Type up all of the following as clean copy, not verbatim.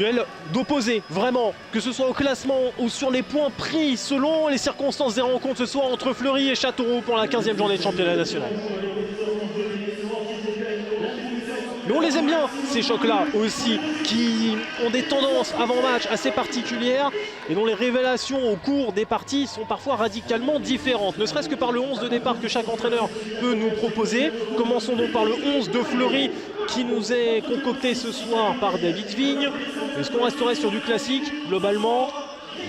Duel d'opposés, vraiment, que ce soit au classement ou sur les points pris selon les circonstances des rencontres ce soir entre Fleury et Châteauroux pour la 15e journée de championnat national. Mais on les aime bien, ces chocs-là aussi, qui ont des tendances avant-match assez particulières et dont les révélations au cours des parties sont parfois radicalement différentes. Ne serait-ce que par le 11 de départ que chaque entraîneur peut nous proposer. Commençons donc par le 11 de Fleury qui nous est concocté ce soir par David Vigne. Est-ce qu'on resterait sur du classique globalement?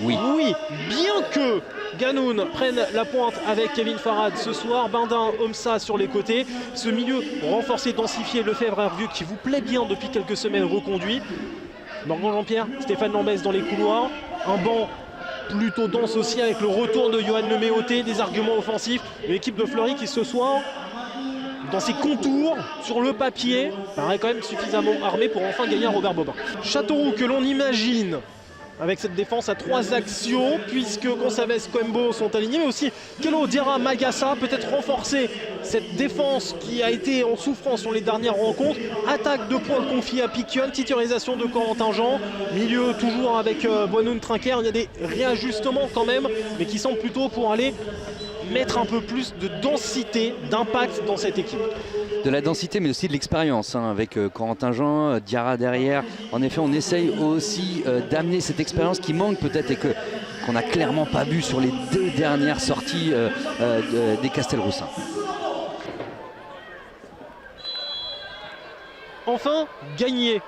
Oui. Oui, bien que Ganoun prenne la pointe avec Kevin Farad ce soir, Bindin, Omsa sur les côtés. Ce milieu renforcé, densifié, Lefebvre Hervieux qui vous plaît bien depuis quelques semaines reconduit. Morgan Jean-Pierre, Stéphane Lambès dans les couloirs. Un banc plutôt dense aussi avec le retour de Johan Leméoté, des arguments offensifs. L'équipe de Fleury qui ce soir, dans ses contours, sur le papier, paraît quand même suffisamment armée pour enfin gagner à Robert Bobin. Châteauroux que l'on imagine avec cette défense à 3 actions, puisque Gonçalves, Coembo sont alignés, mais aussi Kelo, Diarra, Magassa, peut-être renforcer cette défense qui a été en souffrance sur les dernières rencontres. Attaque de points confiée à Piquion, titularisation de Corentin Jean, milieu toujours avec Boinoun Trinquer. Il y a des réajustements quand même, mais qui semblent plutôt pour aller mettre un peu plus de densité, d'impact dans cette équipe. De la densité mais aussi de l'expérience hein, avec Corentin Jean, Diarra derrière. En effet on essaye aussi d'amener cette expérience qui manque peut-être et qu'on n'a clairement pas vu sur les 2 dernières sorties des Castelroussins. Enfin, gagner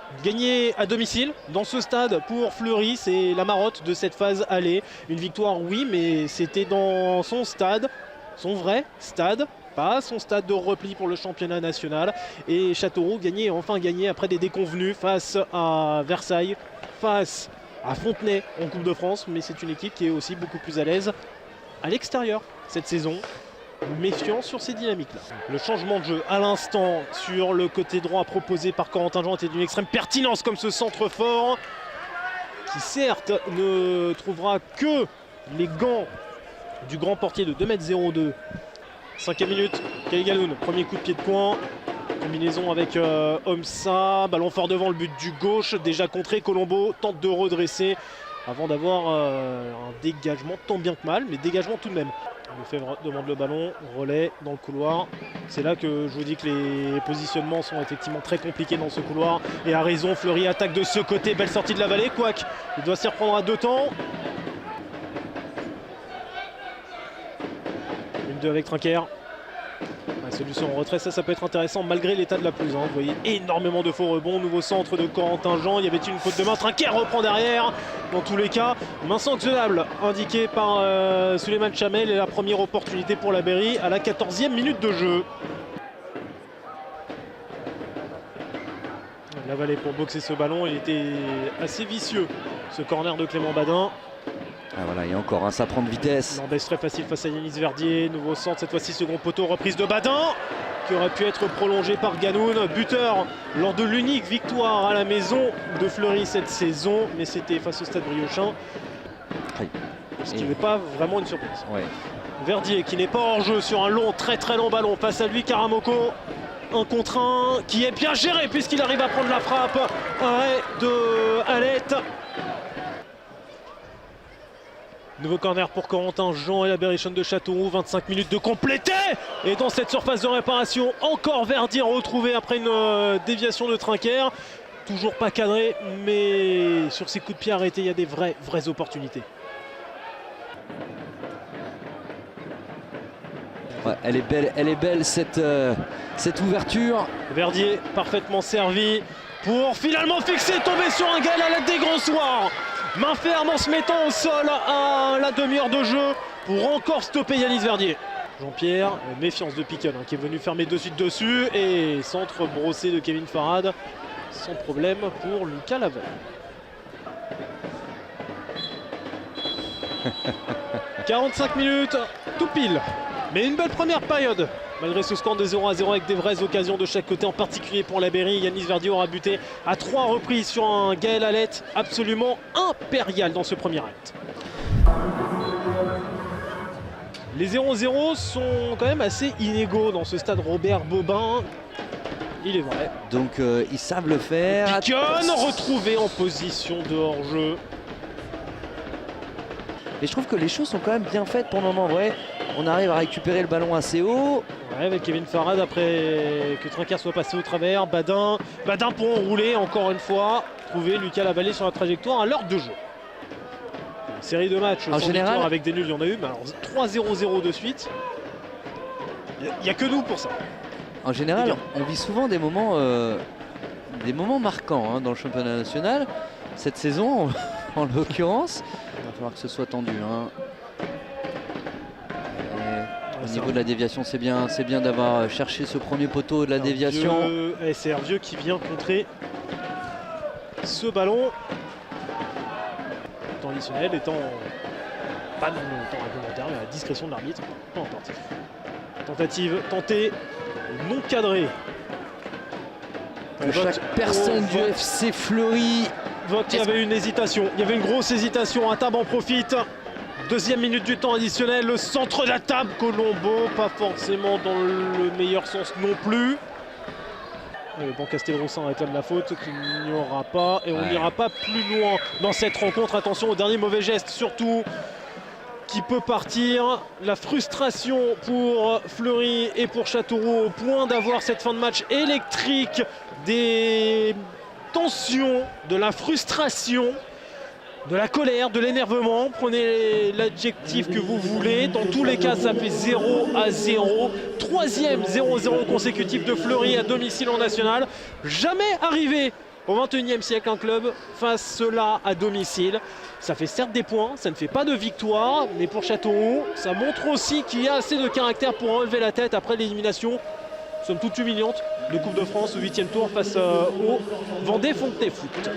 à domicile dans ce stade pour Fleury, c'est la marotte de cette phase aller. Une victoire oui, mais c'était dans son stade, son vrai stade, pas son stade de repli pour le championnat national. Et Châteauroux enfin gagné après des déconvenus face à Versailles, face à Fontenay en Coupe de France. Mais c'est une équipe qui est aussi beaucoup plus à l'aise à l'extérieur cette saison. Méfiant sur ces dynamiques-là. Le changement de jeu à l'instant sur le côté droit proposé par Corentin Jean était d'une extrême pertinence comme ce centre fort qui certes ne trouvera que les gants du grand portier de 2,02 m. 5e minute, Kyle Ganoun, premier coup de pied de coin. Combinaison avec Omsa, ballon fort devant le but du gauche, déjà contré, Colombo tente de redresser avant d'avoir un dégagement tant bien que mal, mais dégagement tout de même. Lefebvre demande le ballon, relais dans le couloir. C'est là que je vous dis que les positionnements sont effectivement très compliqués dans ce couloir. Et à raison, Fleury attaque de ce côté, belle sortie de la vallée, quoique il doit s'y reprendre à 2 temps. 1-2 avec Trinquer. Solution en retrait, ça peut être intéressant malgré l'état de la pelouse. Vous voyez énormément de faux rebonds. Nouveau centre de Corentin Jean. Il y avait une faute de main. Trinquer reprend derrière. Dans tous les cas, main sanctionnable indiquée par Souleymane Chamel et la première opportunité pour la Berry à la 14e minute de jeu. La Vallée pour boxer ce ballon. Il était assez vicieux ce corner de Clément Badin. Ah voilà, et encore, hein, ça prend de vitesse. Lambès très facile face à Yanis Verdier. Nouveau centre, cette fois-ci second poteau, reprise de Badin qui aurait pu être prolongé par Ganoun. Buteur lors de l'unique victoire à la maison de Fleury cette saison. Mais c'était face au Stade Briochin. Ce qui n'est pas vraiment une surprise. Ouais. Verdier qui n'est pas hors jeu sur un long, très long ballon. Face à lui, Karamoko. 1 contre 1 qui est bien géré puisqu'il arrive à prendre la frappe. Arrêt de Alette. Nouveau corner pour Corentin Jean et la Berrichonne de Châteauroux, 25 minutes de compléter. Et dans cette surface de réparation, encore Verdier retrouvé après une déviation de Trinquer. Toujours pas cadré, mais sur ses coups de pied arrêtés, il y a des vraies opportunités. Ouais, elle est belle cette ouverture. Verdier parfaitement servi pour finalement fixer, tomber sur un Gaël Alette des grands soirs. Main ferme en se mettant au sol à la demi-heure de jeu pour encore stopper Yanis Verdier. Jean-Pierre, méfiance de Piquion qui est venu fermer de suite dessus et centre brossé de Kevin Farad sans problème pour Lucas Lavelle. « 45 minutes, tout pile. Mais une belle première période. Malgré ce score de 0-0 avec des vraies occasions de chaque côté, en particulier pour la Berry. Yanis Verdier aura buté à 3 reprises sur un Gaël Alette absolument impérial dans ce premier acte. Les 0-0 sont quand même assez inégaux dans ce stade Robert Bobin. il est vrai. Donc ils savent le faire. Piquonne retrouvé en position de hors-jeu. Et je trouve que les choses sont quand même bien faites pour le moment. Ouais, on arrive à récupérer le ballon assez haut. Ouais, avec Kevin Farad après que Trinquer soit passé au travers. Badin pour enrouler encore une fois. Trouver Lucas Lavallée sur la trajectoire à l'heure de jeu. Une série de matchs En sans général, victoire avec des nuls, il y en a eu. Mais alors 3-0-0 de suite. Il n'y a que nous pour ça. En général, on vit souvent des moments marquants hein, dans le championnat national. Cette saison, en l'occurrence, il va falloir que ce soit tendu. Hein. Au niveau de la déviation, c'est bien d'avoir cherché ce premier poteau de la déviation. C'est Hervieux qui vient contrer ce ballon. Temps additionnel étant pas dans le temps réglementaire, mais à la discrétion de l'arbitre. Peu importe. Tentative tentée, non cadrée. Chaque personne du FC Fleury. Vote, il y avait une hésitation. Il y avait une grosse hésitation. Atab en profite. Deuxième minute du temps additionnel. Le centre d'Atab. Colombo, pas forcément dans le meilleur sens non plus. Le bon Castelroussin réclame la faute qu'il n'y aura pas. Et on n'ira pas plus loin dans cette rencontre. Attention au dernier mauvais geste surtout qui peut partir. La frustration pour Fleury et pour Châteauroux au point d'avoir cette fin de match électrique, des tensions, de la frustration, de la colère, de l'énervement. Prenez l'adjectif que vous voulez. Dans tous les cas, ça fait 0-0. Troisième 0-0 consécutif de Fleury à domicile en national. Jamais arrivé au XXIe siècle un club fasse cela à domicile. Ça fait certes des points, ça ne fait pas de victoire, mais pour Châteauroux, ça montre aussi qu'il y a assez de caractère pour relever la tête après l'élimination, somme toute humiliante, de Coupe de France au 8e tour face au Vendée Fontenay Foot.